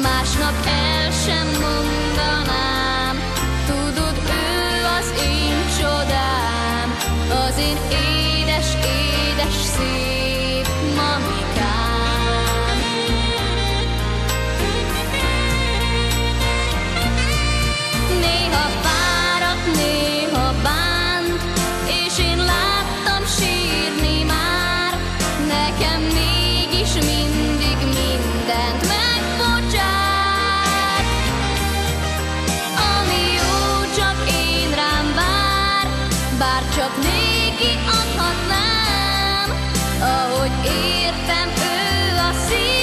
Másnak el sem mondanám, tudod, ő az én csodám, az én édes, édes, szép mamikám. Néha fáradt, néha bánt, és én láttam sírni már, nekem mégis mindig mindent megbocsát. Bár csak néki adhatnám, ahogy értem, ő a szív.